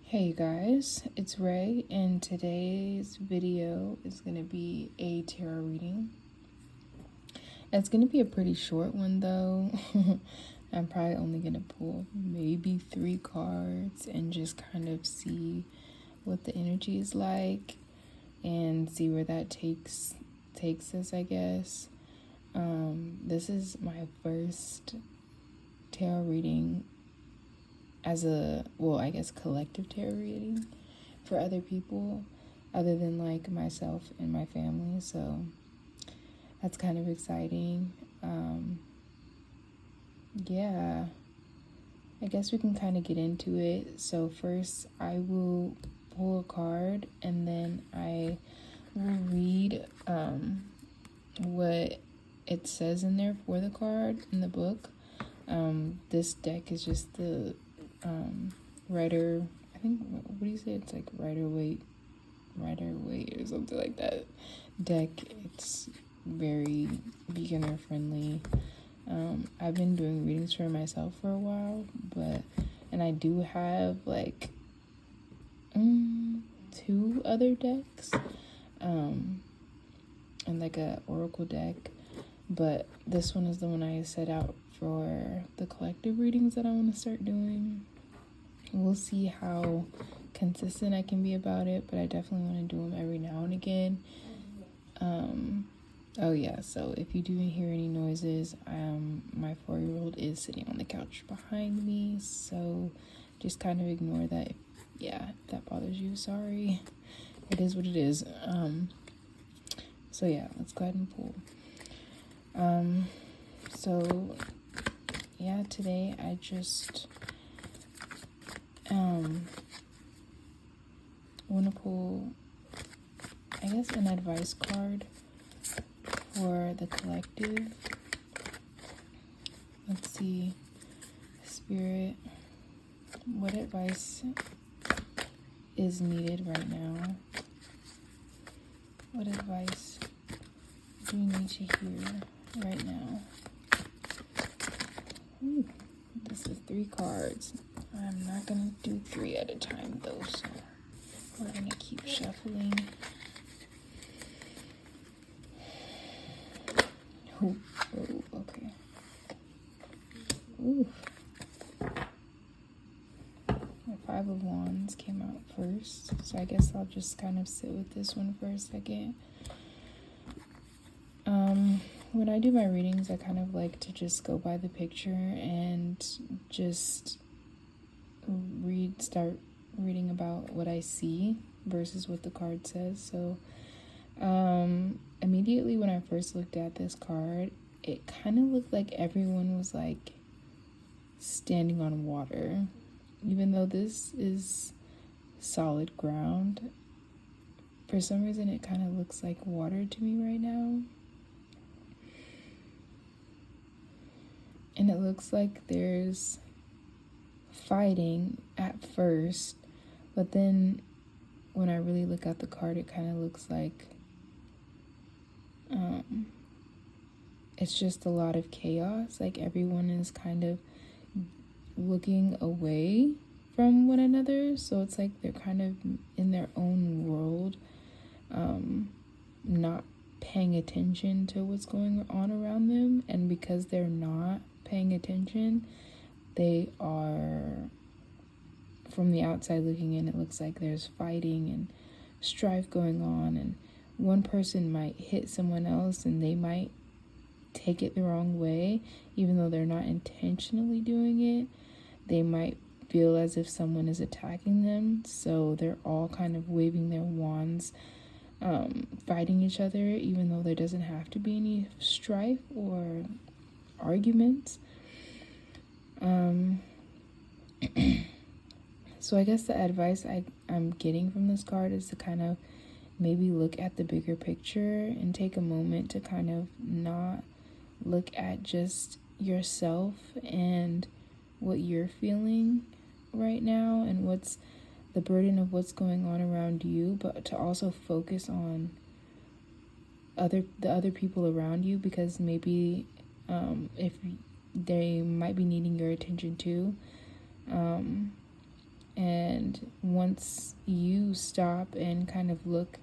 Hey guys, it's Ray, and today's video is going to be a tarot reading. It's going to be a pretty short one though. I'm probably only going to pull maybe 3 cards and just kind of see what the energy is like and see where that takes us, I guess. This is my first tarot reading as I guess collective tarot reading for other people other than like myself and my family, so that's kind of exciting. Yeah, I guess we can kind of get into it. So first I will pull a card and then I will read what it says in there for the card in the book. This deck is just the Rider, I think, what do you say? It's like Rider Waite or something like that deck. It's very beginner friendly. I've been doing readings for myself for a while, and I do have like 2 other decks, and like a oracle deck, but this one is the one I set out for the collective readings that I want to start doing. We'll see how consistent I can be about it, but I definitely want to do them every now and again. Oh yeah, so if you do hear any noises, my 4-year-old is sitting on the couch behind me, so just kind of ignore that. If that bothers you, sorry. It is what it is. So yeah, let's go ahead and pull. So yeah, today I just want to pull, I guess, an advice card for the collective. Let's see, Spirit, what advice is needed right now? What advice do you need to hear right now? Ooh, this is 3 cards. I'm not gonna do 3 at a time though, so we're gonna keep shuffling. Oh, okay. Ooh. The 5 of Wands came out first, so I guess I'll just kind of sit with this one for a second. When I do my readings, I kind of like to just go by the picture and just start reading about what I see versus what the card says. So immediately when I first looked at this card, it kind of looked like everyone was like standing on water, even though this is solid ground. For some reason it kind of looks like water to me right now. And it looks like there's fighting at first, but then when I really look at the card, it kind of looks like it's just a lot of chaos. Like everyone is kind of looking away from one another, so it's like they're kind of in their own world, not paying attention to what's going on around them. And because they're not paying attention, they are, from the outside looking in, it looks like there's fighting and strife going on, and one person might hit someone else and they might take it the wrong way, even though they're not intentionally doing it. They might feel as if someone is attacking them, so they're all kind of waving their wands, fighting each other, even though there doesn't have to be any strife or arguments. So I guess the advice I'm getting from this card is to kind of maybe look at the bigger picture and take a moment to kind of not look at just yourself and what you're feeling right now and what's the burden of what's going on around you, but to also focus on the other people around you, because maybe if they might be needing your attention too. And one once you stop and kind of look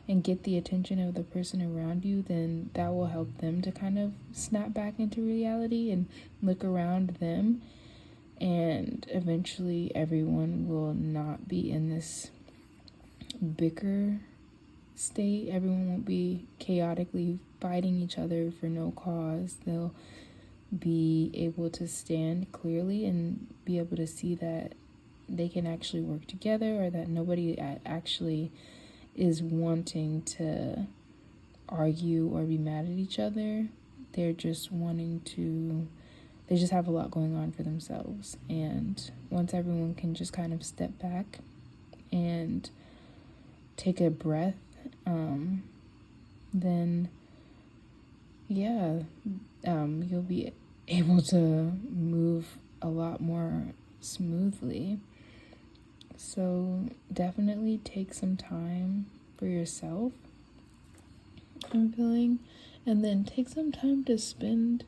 and get the attention of the person around you, then that will help them to kind of snap back into reality and look around them. And eventually everyone will not be in this bicker state. Everyone won't be chaotically fighting each other for no cause. They'll be able to stand clearly and be able to see that they can actually work together, or that nobody actually is wanting to argue or be mad at each other. They're just they just have a lot going on for themselves. And once everyone can just kind of step back and take a breath, then you'll be able to move a lot more smoothly. So definitely take some time for yourself, I'm feeling, and then take some time to spend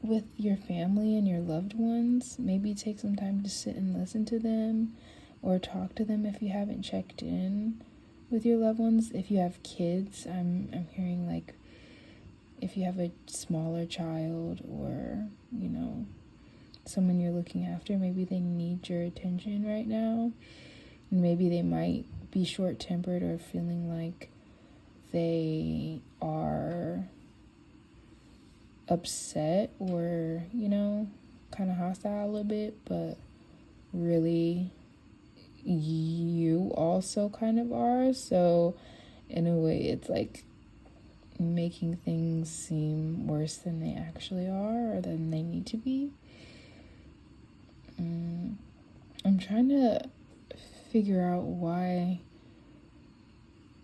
with your family and your loved ones. Maybe take some time to sit and listen to them, or talk to them if you haven't checked in with your loved ones. If you have kids, I'm hearing like if you have a smaller child, or someone you're looking after, maybe they need your attention right now, and maybe they might be short-tempered or feeling like they are upset or kind of hostile a little bit, but really you also kind of are. So in a way, it's like making things seem worse than they actually are, or than they need to be. I'm trying to figure out why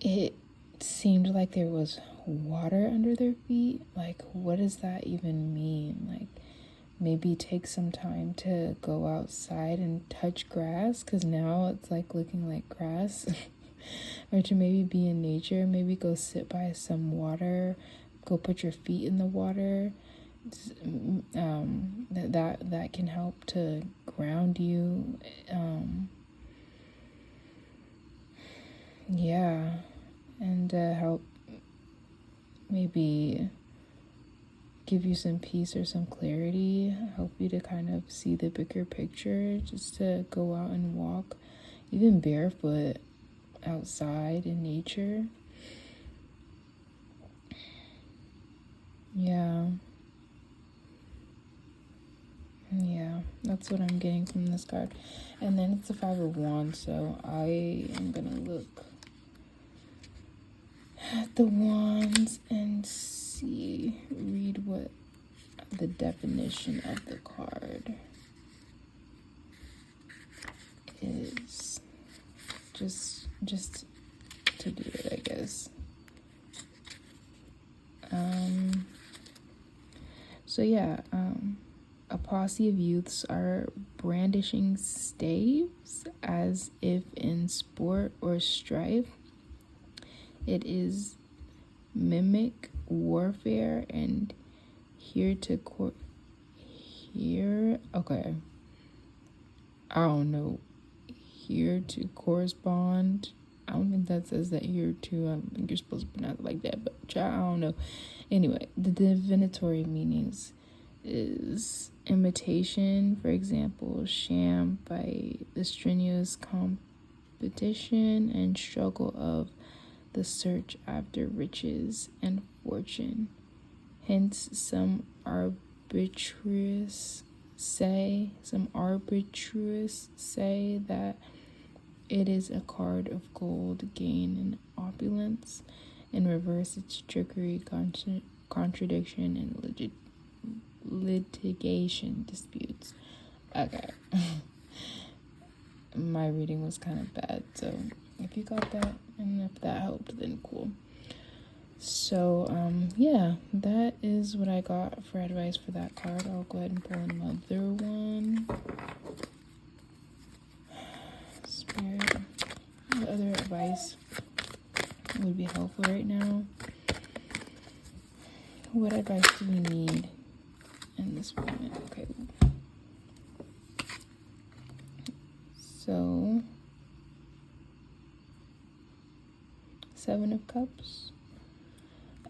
it seemed like there was water under their feet. Like, what does that even mean? Like, maybe take some time to go outside and touch grass, because now it's like looking like grass. Or to maybe be in nature, maybe go sit by some water, go put your feet in the water. That can help to ground you. And help maybe give you some peace or some clarity, help you to kind of see the bigger picture, just to go out and walk, even barefoot, outside in nature. Yeah, that's what I'm getting from this card. And then it's the Five of Wands, so I am gonna look at the wands and read what the definition of the card is. Just to do it, I guess. A posse of youths are brandishing staves as if in sport or strife. It is mimic warfare and here to correspond. I don't think that says that here too. I think you're supposed to pronounce it like that, but I don't know. Anyway, the divinatory meanings is imitation, for example, sham by the strenuous competition and struggle of the search after riches and fortune. Hence, some arbitrarists say that it is a card of gold, gain, and opulence. In reverse, it's trickery, contradiction, and litigation disputes. Okay. My reading was kind of bad, so if you got that and if that helped, then cool. So that is what I got for advice for that card. I'll go ahead and pull another one. Spirit, what other advice would be helpful right now? What advice do we need in this moment? Okay. So Seven of Cups.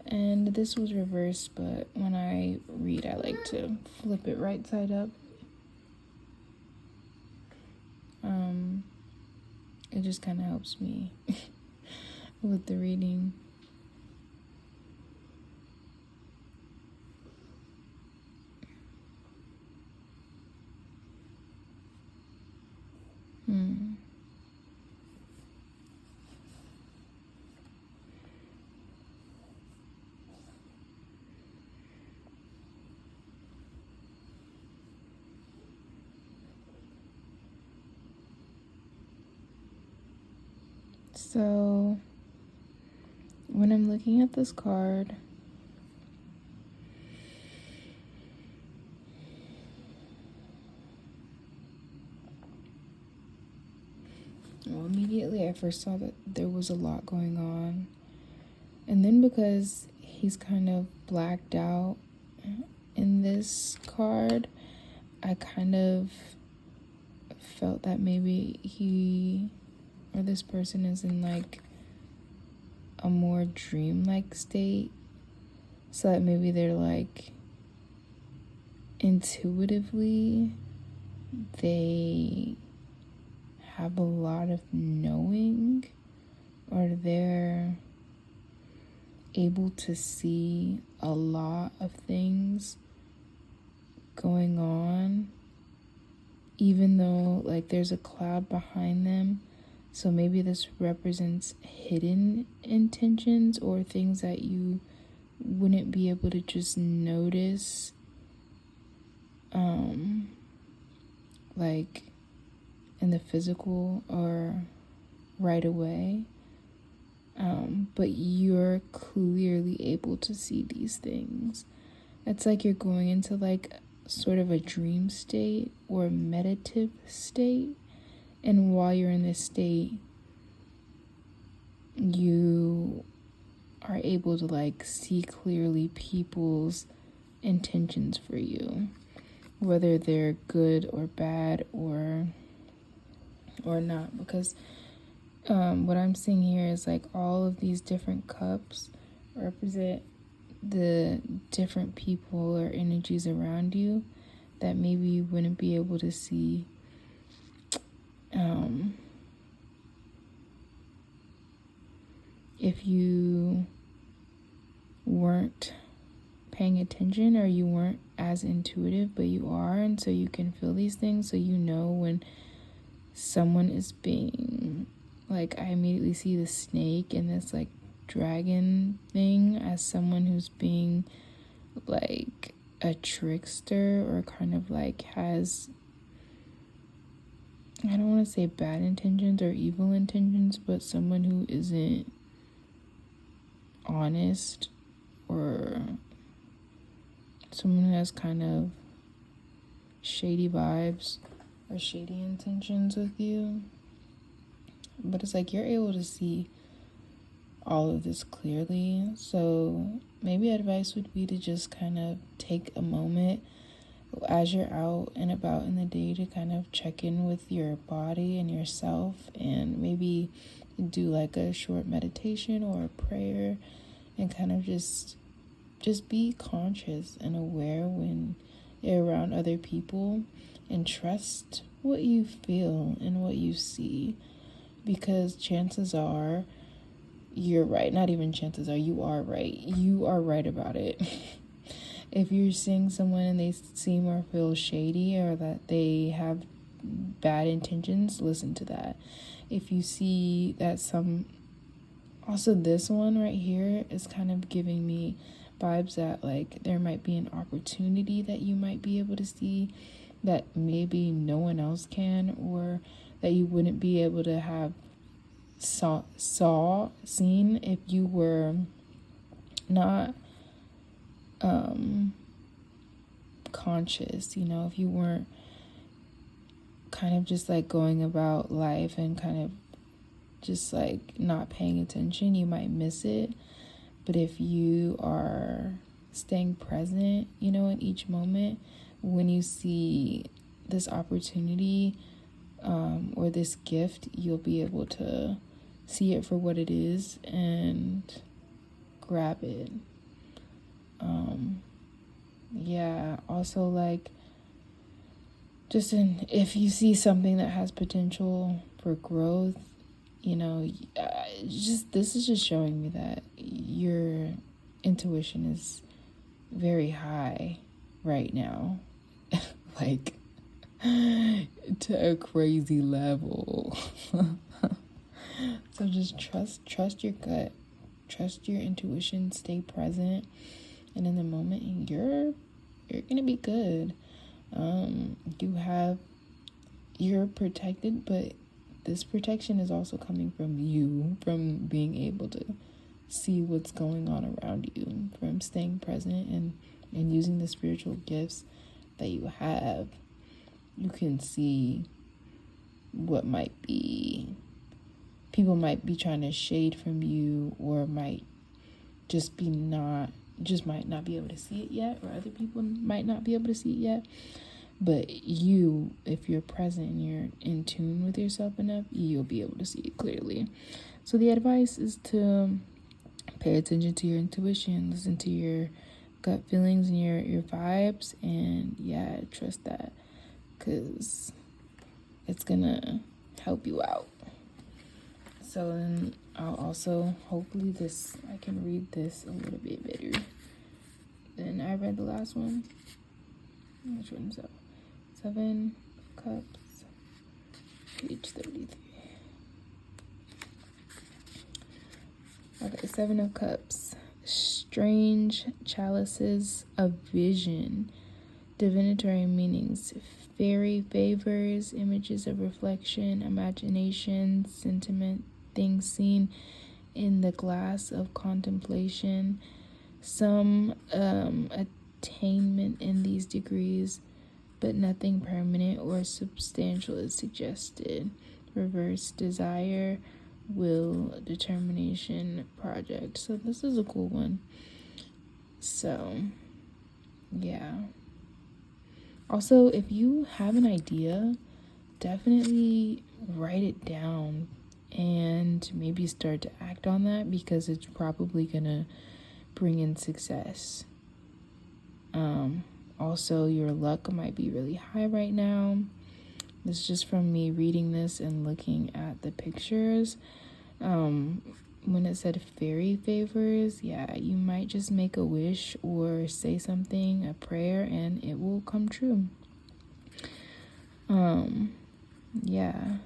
And this was reversed, but when I read, I like to flip it right side up. It just kind of helps me with the reading. So when I'm looking at this card, well, immediately I first saw that there was a lot going on. And then because he's kind of blacked out in this card, I kind of felt that maybe he or this person is in like a more dream-like state, so that maybe they're like intuitively they have a lot of knowing, or they're able to see a lot of things going on, even though like there's a cloud behind them. So maybe this represents hidden intentions or things that you wouldn't be able to just notice, like in the physical or right away. But you're clearly able to see these things. It's like you're going into like sort of a dream state or meditative state. And while you're in this state, you are able to like see clearly people's intentions for you, whether they're good or bad or not. Because what I'm seeing here is like all of these different cups represent the different people or energies around you that maybe you wouldn't be able to see if you weren't paying attention, or you weren't as intuitive, but you are, and so you can feel these things. So you know when someone is being like, I immediately see the snake and this like dragon thing as someone who's being like a trickster, or kind of like has, I don't want to say bad intentions or evil intentions, but someone who isn't honest, or someone who has kind of shady vibes or shady intentions with you. But it's like you're able to see all of this clearly. So maybe advice would be to just kind of take a moment as you're out and about in the day to kind of check in with your body and yourself, and maybe do like a short meditation or a prayer, and kind of just be conscious and aware when you're around other people, and trust what you feel and what you see, because chances are you're right. Not even chances are, you are right. You are right about it. If you're seeing someone and they seem or feel shady, or that they have bad intentions, listen to that. If you see that also this one right here is kind of giving me vibes that like there might be an opportunity that you might be able to see that maybe no one else can, or that you wouldn't be able to have seen if you were not conscious, if you weren't kind of just like going about life and kind of just like not paying attention, you might miss it. But if you are staying present, in each moment, when you see this opportunity or this gift, you'll be able to see it for what it is and grab it. Yeah, also like if you see something that has potential for growth, this is just showing me that your intuition is very high right now. Like to a crazy level. So just trust your gut, trust your intuition, stay present, and in the moment, you're gonna be good. You're protected, but this protection is also coming from you, from being able to see what's going on around you, from staying present and using the spiritual gifts that you have. You can see what people might be trying to shade from you, or might not be able to see it yet, or other people might not be able to see it yet. But you, if you're present and you're in tune with yourself enough, you'll be able to see it clearly. So the advice is to pay attention to your intuition, listen to your gut feelings and your vibes, and yeah, trust that, because it's gonna help you out. So then I'll also, hopefully I can read this a little bit better than I read the last one. Which one is that? 7 Cups, page 33. Okay, 7 of Cups. Strange chalices of vision, divinatory meanings, fairy favors, images of reflection, imagination, sentiment, things seen in the glass of contemplation, some attainment in these degrees, but nothing permanent or substantial is suggested. Reverse desire, will, determination, project. So this is a cool one. So yeah. Also, if you have an idea, definitely write it down and maybe start to act on that, because it's probably gonna bring in success. Also, your luck might be really high right now. This is just from me reading this and looking at the pictures. When it said fairy favors, yeah, you might just make a wish or say something, a prayer, and it will come true. Yeah,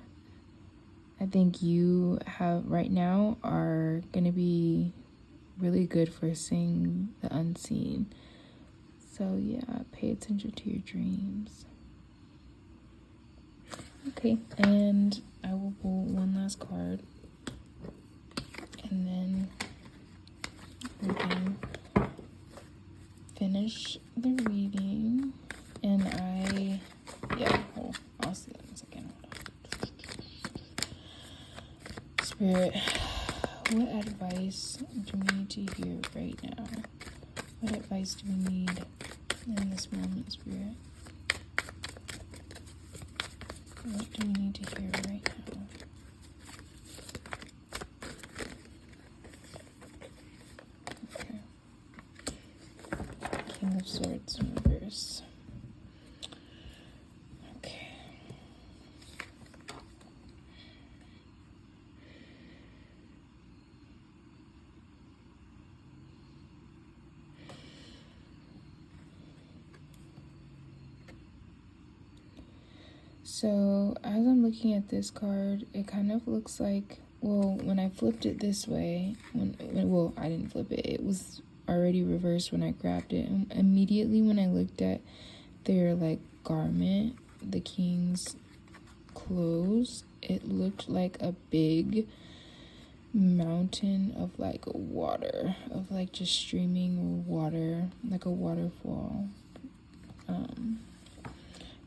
I think you right now are gonna be really good for seeing the unseen. So yeah, pay attention to your dreams. Okay, and I will pull one last card, and then we can finish the reading. And I'll see that in a second. Spirit, what advice do we need to hear right now? What advice do we need in this moment, Spirit? What do we need to hear right now? Okay. King of Swords in reverse. Okay. So as I'm looking at this card, it kind of looks like, when I flipped it this way, I didn't flip it. It was already reversed when I grabbed it. And immediately when I looked at their garment, the king's clothes, it looked like a big mountain of water, of just streaming water, like a waterfall.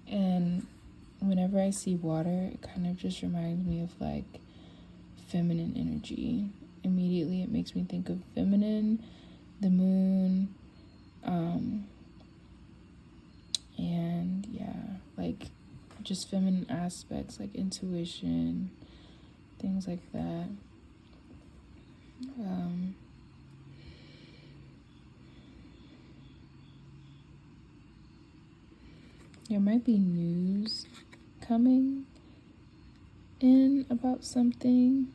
And whenever I see water, it kind of just reminds me of feminine energy. Immediately it makes me think of feminine, the moon, and yeah, just feminine aspects, intuition, things like that. There might be news coming in about something.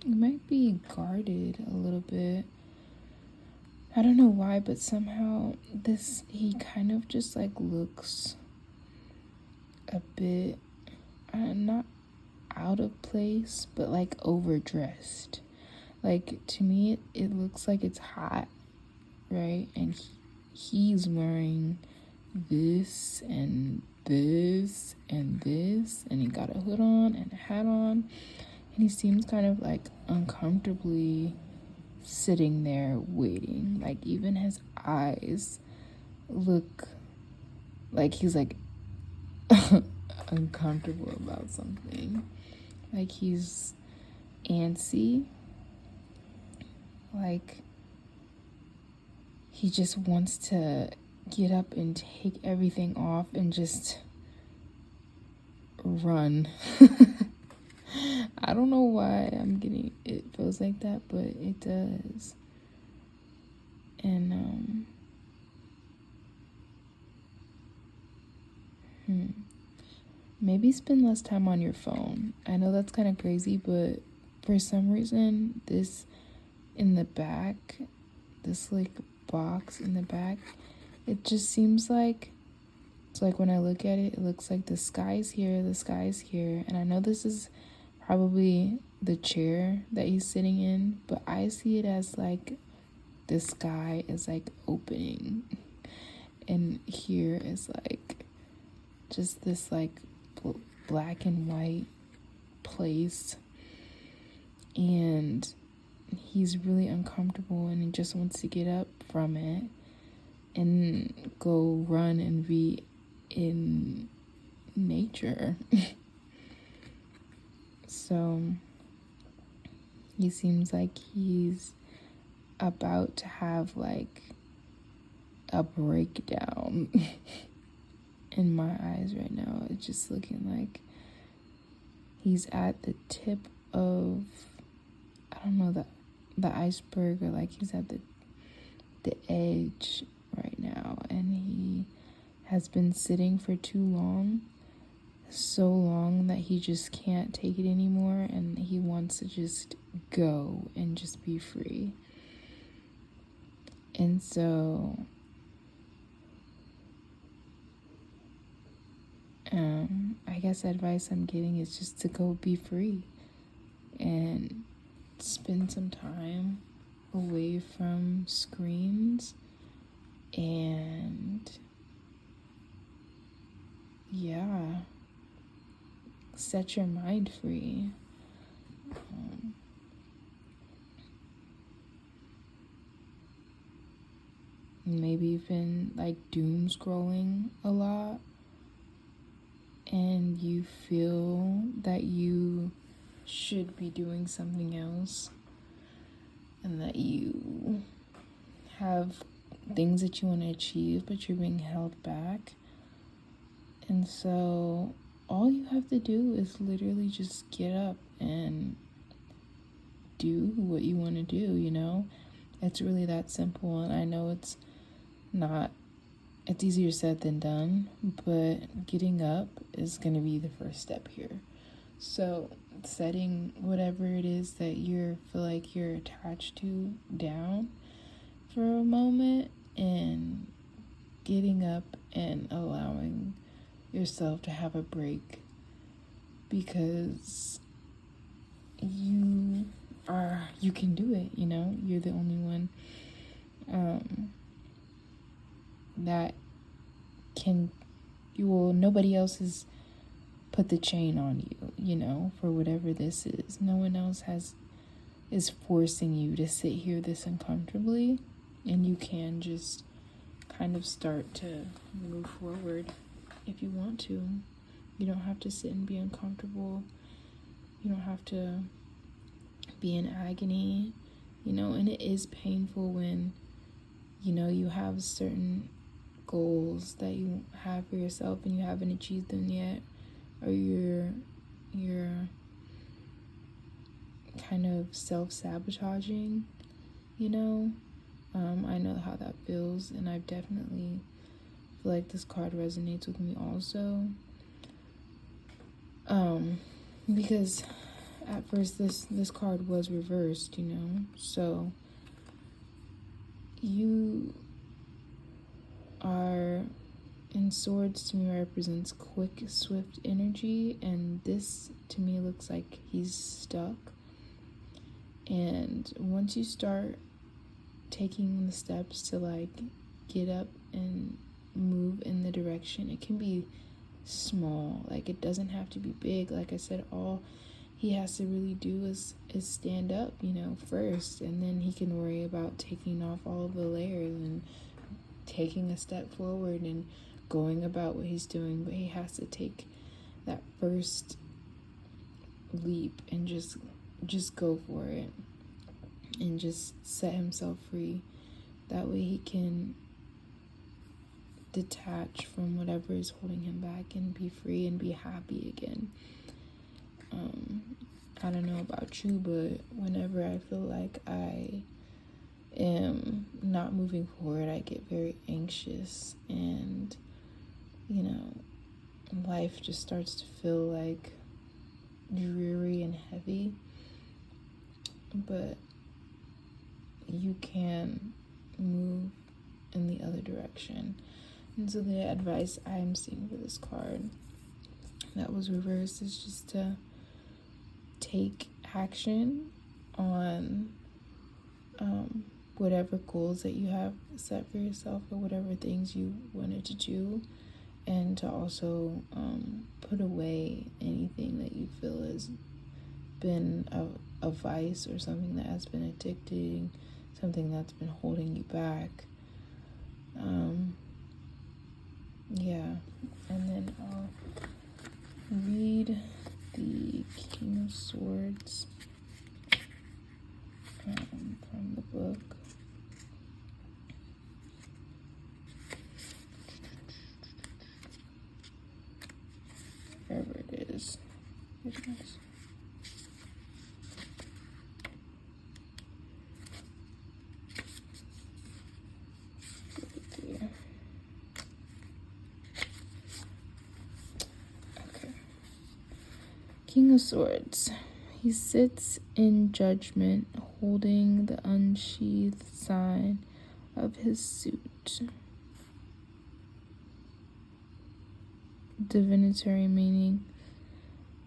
It might be guarded a little bit. I don't know why, but somehow he kind of just like looks a bit, not out of place, but like overdressed. Like, to me, it looks like it's hot, right? And he's wearing this and this and this, and he got a hood on and a hat on, and he seems kind of like uncomfortably sitting there waiting. Like, even his eyes look like he's like uncomfortable about something. Like, he's antsy. Like, he just wants to get up and take everything off and just run. I don't know why it feels like that, but it does. And maybe spend less time on your phone. I know that's kind of crazy, but for some reason, this in the back, this like box in the back, it just seems like, it's like when I look at it, it looks like the sky's here, and I know this is probably the chair that he's sitting in, but I see it as like the sky is like opening, and here is like just this like black and white place, and he's really uncomfortable, and he just wants to get up from it and go run and be in nature. So he seems like he's about to have like a breakdown. In my eyes right now, it's just looking like he's at the tip of, I don't know, the iceberg, or like he's at the edge right now, and he has been sitting for too long, so long that he just can't take it anymore, and he wants to just go and just be free. And so I guess the advice I'm getting is just to go be free and spend some time away from screens, and set your mind free. Maybe you've been like doom scrolling a lot, and you feel that you should be doing something else, and that you have things that you want to achieve, but you're being held back. And so all you have to do is literally just get up and do what you want to do, you know? It's really that simple, and I know it's easier said than done, but getting up is going to be the first step here. So setting whatever it is that you feel like you're attached to down for a moment, and getting up and allowing yourself to have a break, because you can do it, you know? You're the only one that can, nobody else has put the chain on you, you know, for whatever this is. No one else is forcing you to sit here this uncomfortably, and you can just kind of start to move forward if you want to. You don't have to sit and be uncomfortable You don't have to be in agony, and it is painful when, you have certain goals that you have for yourself and you haven't achieved them yet, or you're kind of self-sabotaging, I know how that feels, and I definitely feel like this card resonates with me also, because at first this card was reversed, so you are in swords. To me represents quick, swift energy, and this to me looks like he's stuck. And once you start taking the steps to like get up and move in the direction, it can be small, like it doesn't have to be big. Like I said, all he has to really do is stand up, first, and then he can worry about taking off all of the layers and taking a step forward and going about what he's doing. But he has to take that first leap and just go for it and just set himself free. That way he can detach from whatever is holding him back and be free and be happy again. I don't know about you, but whenever I feel like I am not moving forward, I get very anxious, and life just starts to feel like dreary and heavy. But you can move in the other direction. And so the advice I'm seeing for this card that was reversed is just to take action on whatever goals that you have set for yourself, or whatever things you wanted to do, and to also put away anything that you feel has been a vice, or something that has been addicting, something that's been holding you back. And then I'll read the King of Swords from the book. Wherever it is. It is. Okay. King of Swords. He sits in judgment, holding the unsheathed sign of his suit. Divinatory meaning: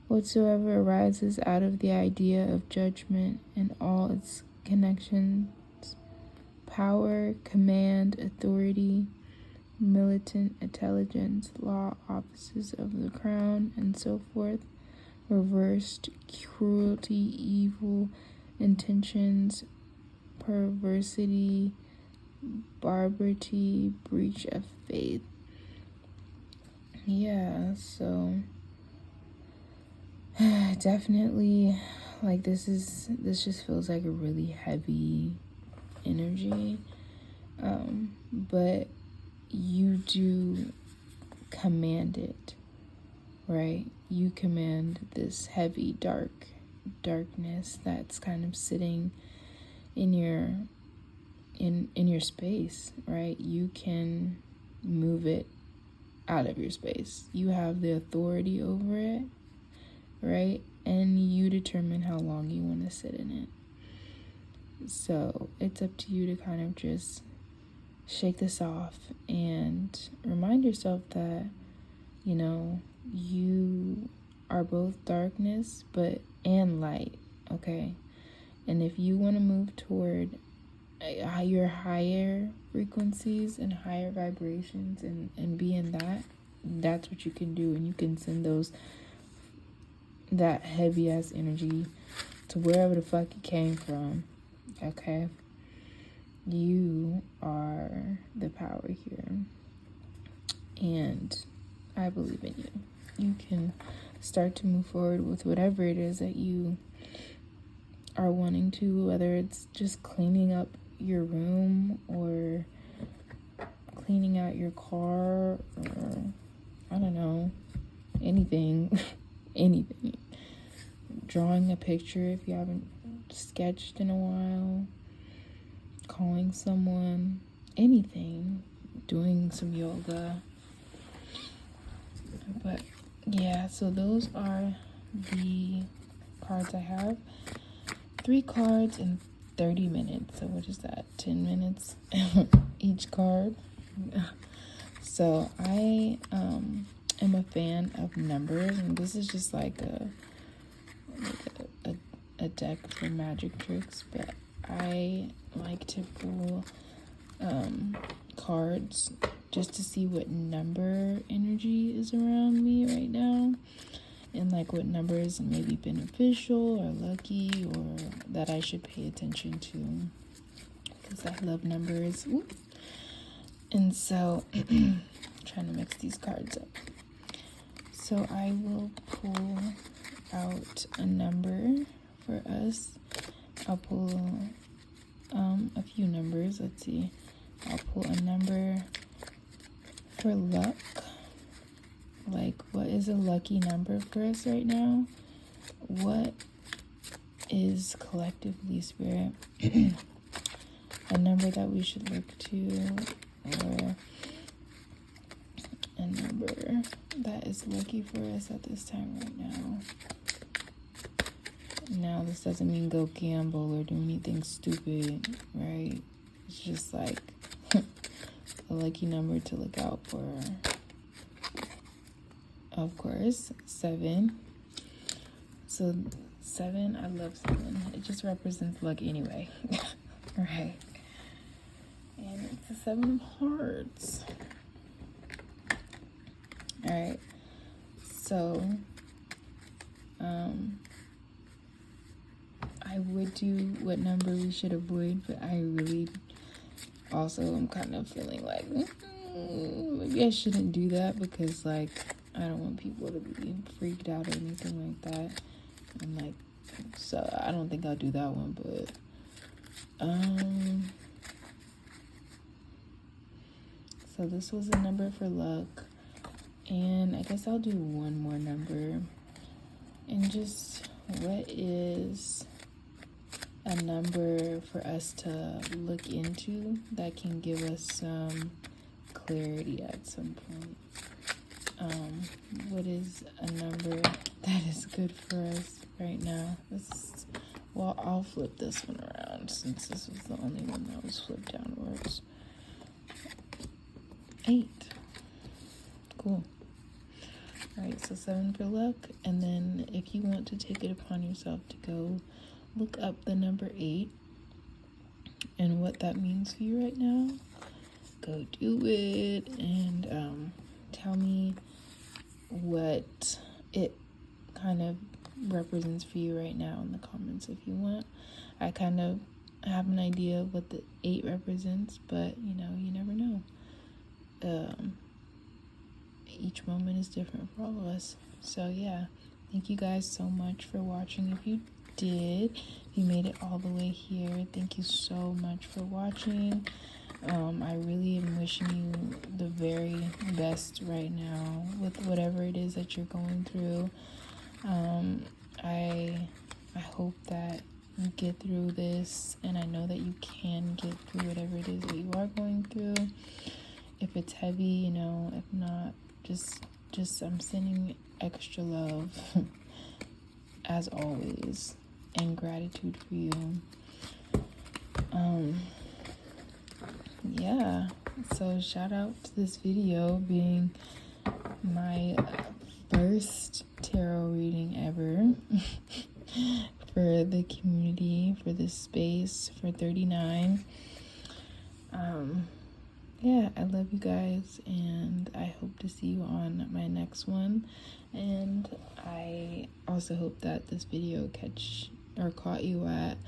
whatsoever arises out of the idea of judgment and all its connections, power, command, authority, militant intelligence, law, offices of the crown, and so forth, reversed, cruelty, evil intentions, perversity, barbarity, breach of faith. Yeah, so definitely, like, this just feels like a really heavy energy, but you do command it, right? You command this heavy darkness that's kind of sitting in your space, right? You can move it out of your space. You have the authority over it, right? And you determine how long you want to sit in it. So it's up to you to kind of just shake this off and remind yourself that, you are both darkness and light, okay? And if you want to move toward your higher frequencies and higher vibrations and be in that's what you can do. And you can send that heavy ass energy to wherever the fuck it came from, okay? You are the power here, and I believe in you. You can start to move forward with whatever it is that you are wanting to, whether it's just cleaning up your room or cleaning out your car, or I don't know, anything. Anything. Drawing a picture if you haven't sketched in a while, calling someone, anything, doing some yoga. But yeah, so those are the cards I have. 3 cards in 30 minutes. So what is that? 10 minutes each card. So I am a fan of numbers, and this is just like a deck for magic tricks, but I like to pull cards just to see what number energy is around me right now, and like what numbers may be beneficial or lucky, or that I should pay attention to, because I love numbers. Ooh. And so trying to mix these cards up. So I will pull out a number for us. I'll pull a few numbers. Let's see. I'll pull a number for luck. Like, what is a lucky number for us right now? What is collectively, Spirit? A number that we should look to, or a number that is lucky for us at this time right now. Now, this doesn't mean go gamble or do anything stupid, right? It's just like a lucky number to look out for. Of course, 7. So 7, I love 7. It just represents luck anyway. Right. And it's a 7 of hearts. Alright. So I would do what number we should avoid, but I really also am kind of feeling like maybe I shouldn't do that, because like I don't want people to be freaked out or anything like that. And like, so I don't think I'll do that one, but so this was a number for luck, and I guess I'll do one more number. And just, what is a number for us to look into that can give us some clarity at some point? What is a number that is good for us right now? Well, I'll flip this one around, since this was the only one that was flipped downwards. 8. Cool. Alright, so 7 for luck. And then if you want to take it upon yourself to go look up the number 8 and what that means for you right now, go do it, and tell me what it kind of represents for you right now in the comments if you want. I kind of have an idea of what the 8 represents, but you know, you never know. Each moment is different for all of us. So yeah, thank you guys so much for watching. If you did, if you made it all the way here, thank you so much for watching. I really am wishing you the very best right now with whatever it is that you're going through. I hope that you get through this, and I know that you can get through whatever it is that you are going through. If it's heavy, you know, if not, just I'm sending extra love as always, and gratitude for you. Yeah, so shout out to this video being my first tarot reading ever for the community, for this space, for 39. Yeah, I love you guys, and I hope to see you on my next one. And I also hope that this video caught you at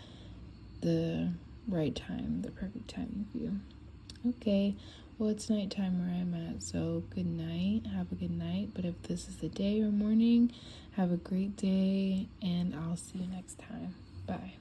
the right time, the perfect time for you. Okay, Well, it's nighttime where I'm at, so good night. Have a good night. But if this is the day or morning, have a great day, and I'll see you next time. Bye.